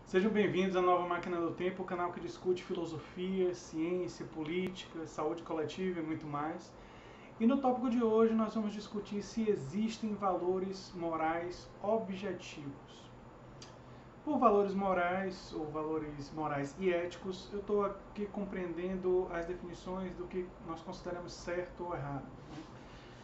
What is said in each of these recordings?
Sejam bem-vindos à Nova Máquina do Tempo, o canal que discute filosofia, ciência, política, saúde coletiva e muito mais. E no tópico de hoje nós vamos discutir se existem valores morais objetivos. Por valores morais ou valores morais e éticos, eu estou aqui compreendendo as definições do que nós consideramos certo ou errado.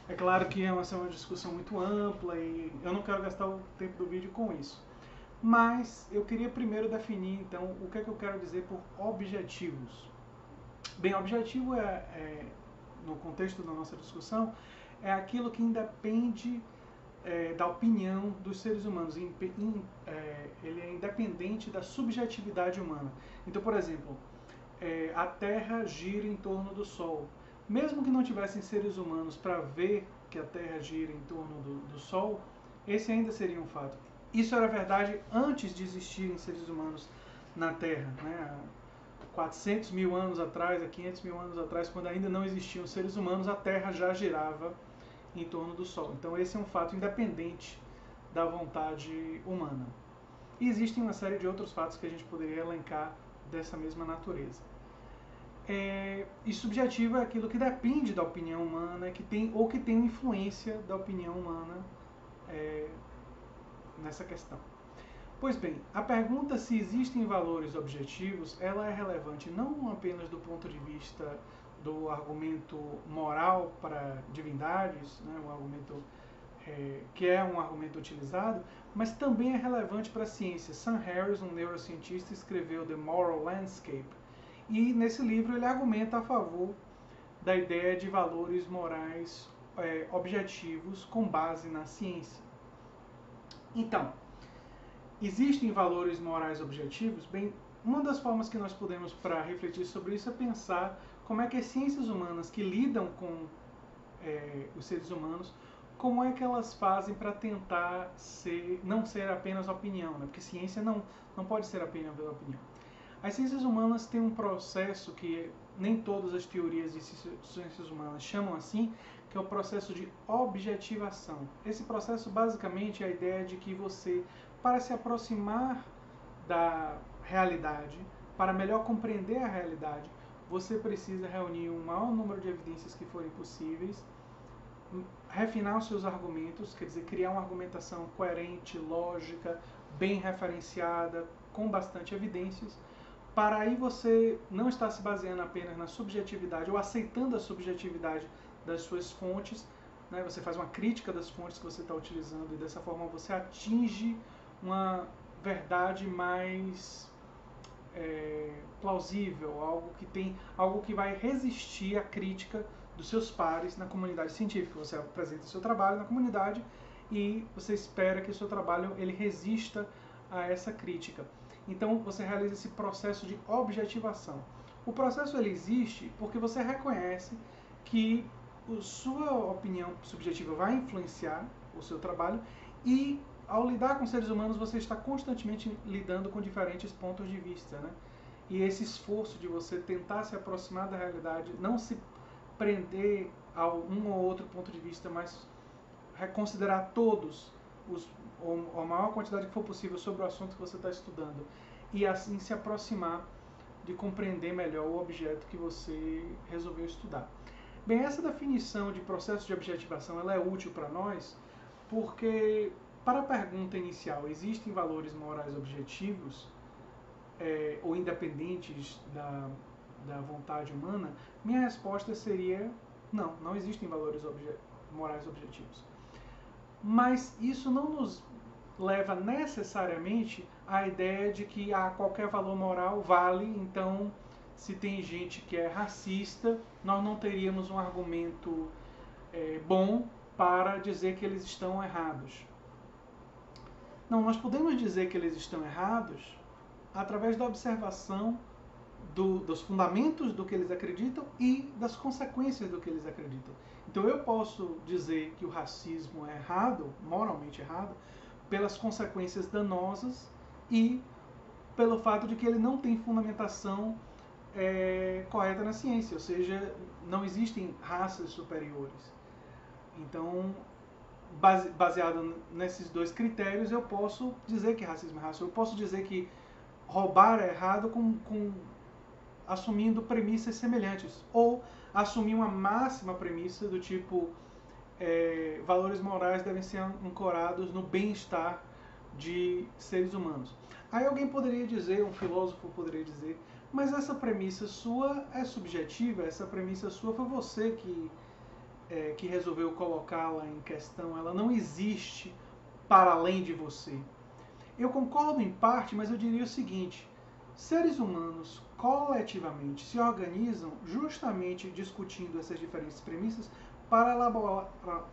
É claro que é uma discussão muito ampla e eu não quero gastar o tempo do vídeo com isso. Mas eu queria primeiro definir, então, o que é que eu quero dizer por objetivos. Bem, objetivo no contexto da nossa discussão, é aquilo que independe da opinião dos seres humanos. Ele é independente da subjetividade humana. Então, por exemplo, a Terra gira em torno do Sol. Mesmo que não tivessem seres humanos para ver que a Terra gira em torno do Sol, esse ainda seria um fato. Isso era verdade antes de existirem seres humanos na Terra, né? Há 400 mil anos atrás, há 500 mil anos atrás, quando ainda não existiam seres humanos, a Terra já girava em torno do Sol. Então esse é um fato independente da vontade humana. E existem uma série de outros fatos que a gente poderia elencar dessa mesma natureza. E subjetivo é aquilo que depende da opinião humana, que tem influência da opinião humana nessa questão. Pois bem, a pergunta se existem valores objetivos, ela é relevante não apenas do ponto de vista do argumento moral para divindades, né, um argumento que é um argumento utilizado, mas também é relevante para a ciência. Sam Harris, um neurocientista, escreveu The Moral Landscape, e nesse livro ele argumenta a favor da ideia de valores morais objetivos com base na ciência. Então, existem valores morais objetivos? Bem, uma das formas que nós podemos para refletir sobre isso é pensar como é que as ciências humanas que lidam com os seres humanos, como é que elas fazem para tentar não ser apenas opinião, né? Porque ciência não pode ser apenas opinião. As ciências humanas têm um processo que nem todas as teorias de ciências humanas chamam assim, que é o processo de objetivação. Esse processo basicamente é a ideia de que você, para se aproximar da realidade, para melhor compreender a realidade, você precisa reunir o maior número de evidências que forem possíveis, refinar os seus argumentos, quer dizer, criar uma argumentação coerente, lógica, bem referenciada, com bastante evidências, para aí você não estar se baseando apenas na subjetividade ou aceitando a subjetividade das suas fontes, né? Você faz uma crítica das fontes que você está utilizando e dessa forma você atinge uma verdade mais plausível, algo que vai resistir à crítica dos seus pares na comunidade científica. Você apresenta o seu trabalho na comunidade e você espera que o seu trabalho ele resista a essa crítica. Então você realiza esse processo de objetivação. O processo ele existe porque você reconhece que a sua opinião subjetiva vai influenciar o seu trabalho e ao lidar com seres humanos você está constantemente lidando com diferentes pontos de vista, né? E esse esforço de você tentar se aproximar da realidade, não se prender a um ou outro ponto de vista, mas reconsiderar todos ou a maior quantidade que for possível sobre o assunto que você está estudando e assim se aproximar de compreender melhor o objeto que você resolveu estudar. Bem, essa definição de processo de objetivação ela é útil para nós porque, para a pergunta inicial, existem valores morais objetivos ou independentes da vontade humana? Minha resposta seria não, não existem valores morais objetivos. Mas isso não nos leva necessariamente à ideia de que qualquer valor moral vale, então se tem gente que é racista, nós não teríamos um argumento bom para dizer que eles estão errados. Não, nós podemos dizer que eles estão errados através da observação dos fundamentos do que eles acreditam e das consequências do que eles acreditam. Então eu posso dizer que o racismo é errado, moralmente errado, pelas consequências danosas e pelo fato de que ele não tem fundamentação correta na ciência, ou seja, não existem raças superiores. Então, baseado nesses dois critérios, eu posso dizer que racismo é raça. Eu posso dizer que roubar é errado assumindo premissas semelhantes, ou assumir uma máxima premissa do tipo valores morais devem ser ancorados no bem-estar de seres humanos. Aí alguém poderia dizer, um filósofo poderia dizer, mas essa premissa sua é subjetiva, essa premissa sua foi você que resolveu colocá-la em questão, ela não existe para além de você. Eu concordo em parte, mas eu diria o seguinte: seres humanos coletivamente se organizam justamente discutindo essas diferentes premissas para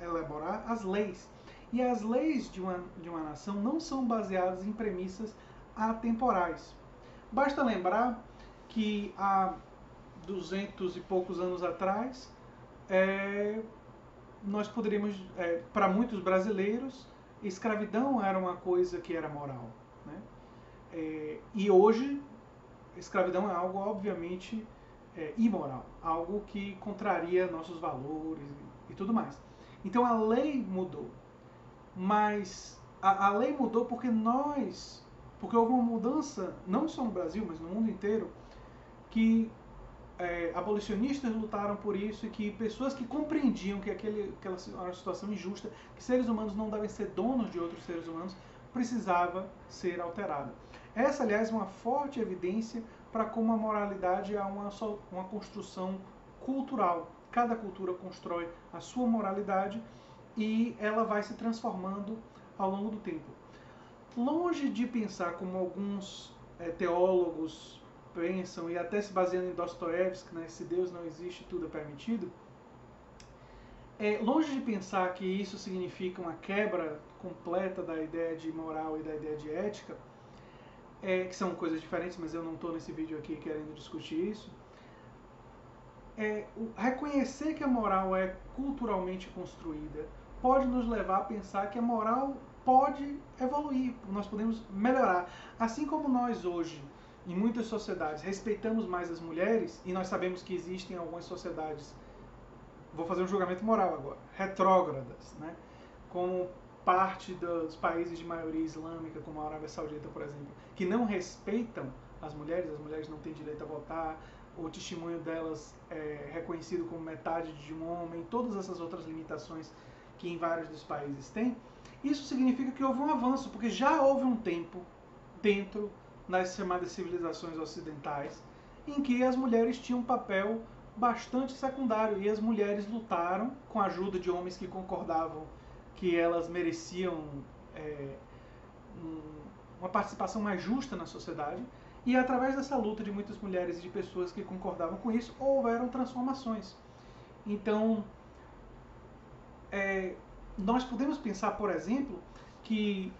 elaborar as leis. E as leis de uma nação não são baseadas em premissas atemporais. Basta lembrar que há 200 e poucos anos atrás, nós poderíamos, para muitos brasileiros, escravidão era uma coisa que era moral, né? E hoje, escravidão é algo, obviamente, imoral, algo que contraria nossos valores e tudo mais. Então a lei mudou, mas a lei mudou porque houve uma mudança, não só no Brasil, mas no mundo inteiro, que abolicionistas lutaram por isso e que pessoas que compreendiam que aquela era uma situação injusta, que seres humanos não devem ser donos de outros seres humanos, precisava ser alterada. Essa, aliás, é uma forte evidência para como a moralidade é uma construção cultural. Cada cultura constrói a sua moralidade e ela vai se transformando ao longo do tempo. Longe de pensar como alguns teólogos pensam, e até se baseando em Dostoiévski, né, se Deus não existe, tudo é permitido, longe de pensar que isso significa uma quebra completa da ideia de moral e da ideia de ética, que são coisas diferentes, mas eu não estou nesse vídeo aqui querendo discutir isso, reconhecer que a moral é culturalmente construída pode nos levar a pensar que a moral pode evoluir, nós podemos melhorar. Assim como nós hoje, em muitas sociedades, respeitamos mais as mulheres, e nós sabemos que existem algumas sociedades, vou fazer um julgamento moral agora, retrógradas, né? Como parte dos países de maioria islâmica, como a Arábia Saudita, por exemplo, que não respeitam as mulheres não têm direito a votar, o testemunho delas é reconhecido como metade de um homem, todas essas outras limitações que em vários dos países tem. Isso significa que houve um avanço, porque já houve um tempo dentro das chamadas civilizações ocidentais em que as mulheres tinham um papel bastante secundário, e as mulheres lutaram com a ajuda de homens que concordavam que elas mereciam uma participação mais justa na sociedade, e através dessa luta de muitas mulheres e de pessoas que concordavam com isso, houveram transformações. Então, nós podemos pensar, por exemplo, que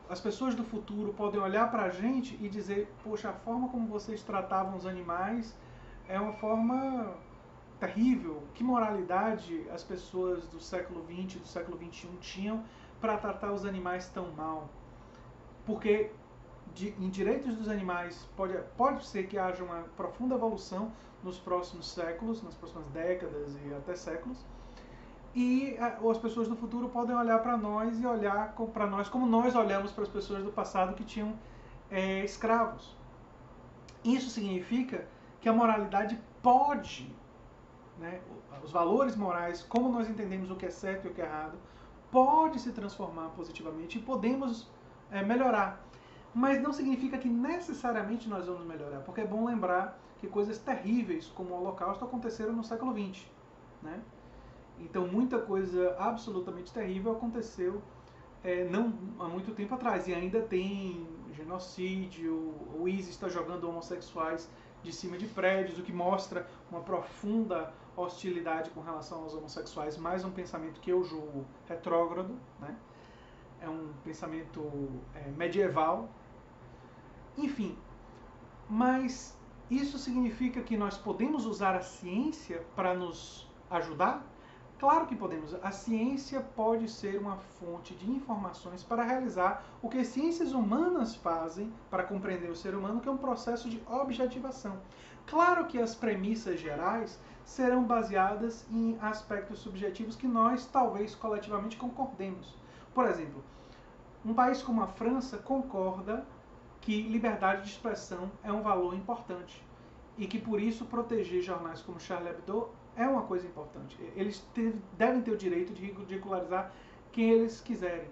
as pessoas do futuro podem olhar para a gente e dizer: poxa, a forma como vocês tratavam os animais é uma forma terrível. Que moralidade as pessoas do século XX, do século XXI tinham para tratar os animais tão mal? Porque em direitos dos animais pode ser que haja uma profunda evolução nos próximos séculos, nas próximas décadas e até séculos, e as pessoas do futuro podem olhar para nós e olhar para nós como nós olhamos para as pessoas do passado que tinham escravos. Isso significa que a moralidade pode, né, os valores morais, como nós entendemos o que é certo e o que é errado, pode se transformar positivamente e podemos melhorar. Mas não significa que necessariamente nós vamos melhorar, porque é bom lembrar que coisas terríveis como o Holocausto aconteceram no século XX, né? Então muita coisa absolutamente terrível aconteceu não há muito tempo atrás, e ainda tem genocídio, o ISIS está jogando homossexuais de cima de prédios, o que mostra uma profunda hostilidade com relação aos homossexuais, mais um pensamento que eu julgo retrógrado, né? É um pensamento medieval. Enfim, mas isso significa que nós podemos usar a ciência para nos ajudar? Claro que podemos. A ciência pode ser uma fonte de informações para realizar o que as ciências humanas fazem para compreender o ser humano, que é um processo de objetivação. Claro que as premissas gerais serão baseadas em aspectos subjetivos que nós talvez coletivamente concordemos. Por exemplo, um país como a França concorda que liberdade de expressão é um valor importante e que por isso proteger jornais como Charlie Hebdo é uma coisa importante. Eles devem ter o direito de ridicularizar quem eles quiserem.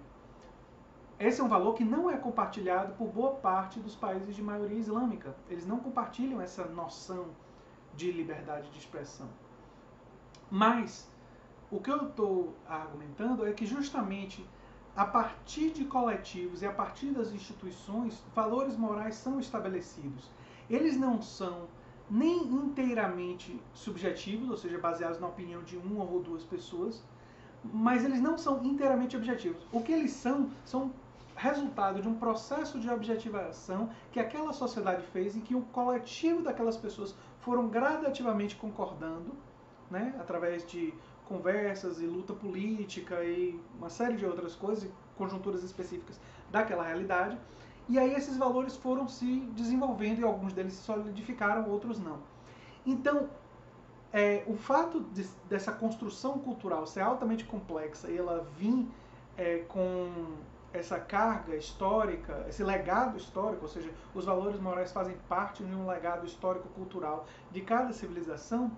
Esse é um valor que não é compartilhado por boa parte dos países de maioria islâmica. Eles não compartilham essa noção de liberdade de expressão. Mas o que eu estou argumentando é que justamente a partir de coletivos e a partir das instituições, valores morais são estabelecidos. Eles não são nem inteiramente subjetivos, ou seja, baseados na opinião de uma ou duas pessoas, mas eles não são inteiramente objetivos. O que eles são resultado de um processo de objetivação que aquela sociedade fez e que o coletivo daquelas pessoas foram gradativamente concordando, né, através de conversas e luta política e uma série de outras coisas, conjunturas específicas daquela realidade. E aí esses valores foram se desenvolvendo e alguns deles se solidificaram, outros não. Então, o fato dessa construção cultural ser altamente complexa e ela vir com essa carga histórica, esse legado histórico, ou seja, os valores morais fazem parte de um legado histórico-cultural de cada civilização,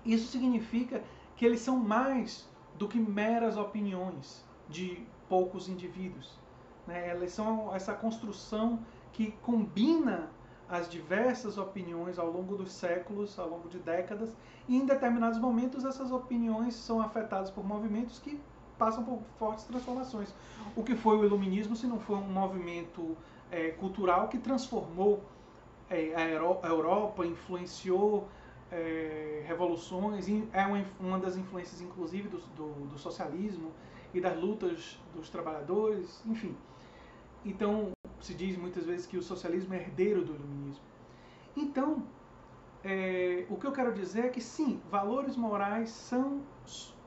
isso significa que eles são mais do que meras opiniões de poucos indivíduos. Né? Eles são essa construção que combina as diversas opiniões ao longo dos séculos, ao longo de décadas, e em determinados momentos essas opiniões são afetadas por movimentos que passam por fortes transformações. O que foi o Iluminismo se não foi um movimento cultural que transformou a Europa, influenciou revoluções, é uma das influências inclusive do socialismo e das lutas dos trabalhadores, enfim. Então, se diz muitas vezes que o socialismo é herdeiro do iluminismo. Então, o que eu quero dizer é que sim, valores morais são,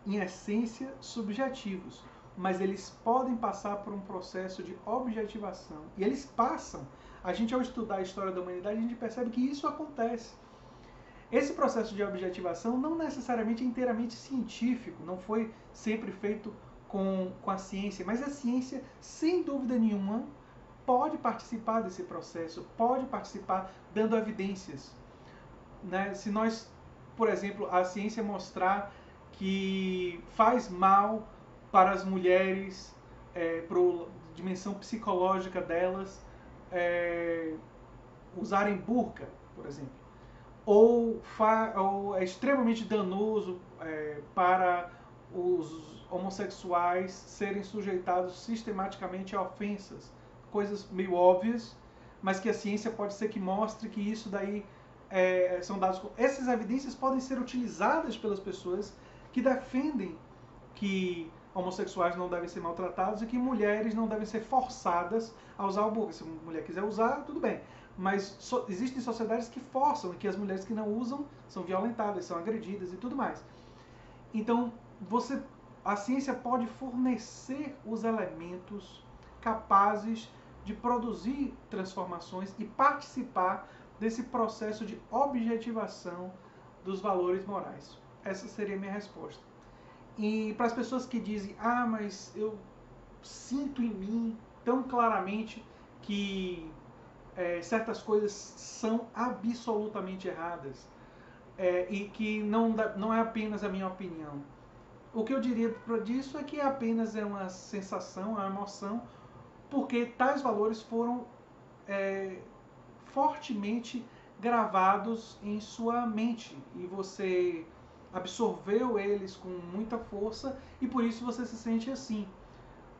em essência, subjetivos, mas eles podem passar por um processo de objetivação. E eles passam. A gente, ao estudar a história da humanidade, a gente percebe que isso acontece. Esse processo de objetivação não necessariamente é inteiramente científico, não foi sempre feito com a ciência, mas a ciência, sem dúvida nenhuma, pode participar desse processo, pode participar dando evidências. Né? Se nós, por exemplo, a ciência mostrar que faz mal para as mulheres, para a dimensão psicológica delas, usarem burca, por exemplo, ou é extremamente danoso para os homossexuais serem sujeitados sistematicamente a ofensas, coisas meio óbvias, mas que a ciência pode ser que mostre que isso daí são dados. Essas evidências podem ser utilizadas pelas pessoas que defendem que homossexuais não devem ser maltratados e que mulheres não devem ser forçadas a usar o burca. Se a mulher quiser usar, tudo bem. Mas existem sociedades que forçam e que as mulheres que não usam são violentadas, são agredidas e tudo mais. Então, a ciência pode fornecer os elementos capazes de produzir transformações e participar desse processo de objetivação dos valores morais. Essa seria a minha resposta. E para as pessoas que dizem, mas eu sinto em mim tão claramente que certas coisas são absolutamente erradas e que não é apenas a minha opinião. O que eu diria disso é que apenas é uma sensação, uma emoção, porque tais valores foram fortemente gravados em sua mente e você absorveu eles com muita força e por isso você se sente assim.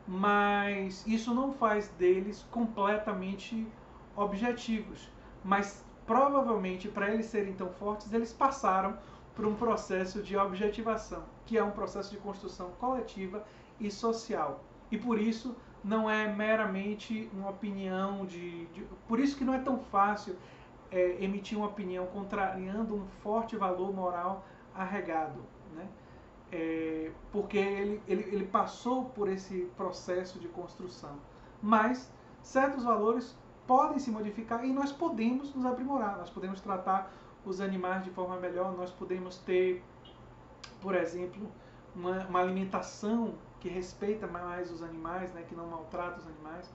Mas isso não faz deles completamente objetivos, mas provavelmente para eles serem tão fortes, eles passaram por um processo de objetivação, que é um processo de construção coletiva e social. E por isso não é meramente uma opinião por isso que não é tão fácil emitir uma opinião contrariando um forte valor moral arraigado, né? Porque ele passou por esse processo de construção. Mas certos valores podem se modificar e nós podemos nos aprimorar, nós podemos tratar os animais de forma melhor, nós podemos ter, por exemplo, uma alimentação que respeita mais os animais, né, que não maltrata os animais.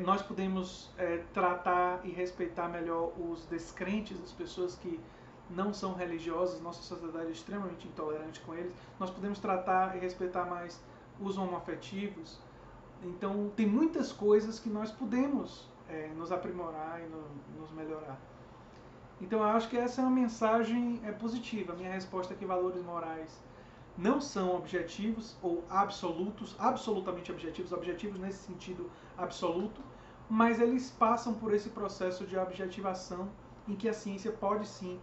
Nós podemos tratar e respeitar melhor os descrentes, as pessoas que não são religiosas. Nossa sociedade é extremamente intolerante com eles. Nós podemos tratar e respeitar mais os homoafetivos. Então, tem muitas coisas que nós podemos nos aprimorar e nos melhorar. Então, eu acho que essa é uma mensagem positiva. A minha resposta é que valores morais não são objetivos ou absolutos, absolutamente objetivos nesse sentido absoluto, mas eles passam por esse processo de objetivação em que a ciência pode sim,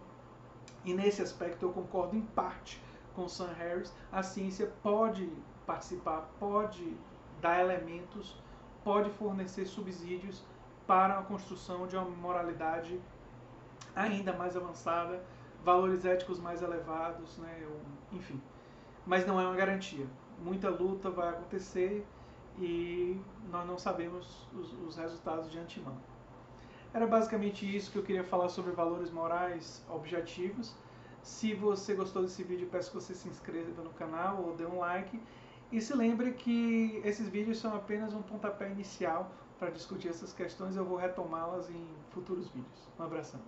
e nesse aspecto eu concordo em parte com Sam Harris, a ciência pode participar, pode dar elementos, pode fornecer subsídios para a construção de uma moralidade ainda mais avançada, valores éticos mais elevados, né? Enfim. Mas não é uma garantia. Muita luta vai acontecer e nós não sabemos os resultados de antemão. Era basicamente isso que eu queria falar sobre valores morais objetivos. Se você gostou desse vídeo, peço que você se inscreva no canal ou dê um like. E se lembre que esses vídeos são apenas um pontapé inicial para discutir essas questões. Eu vou retomá-las em futuros vídeos. Um abração.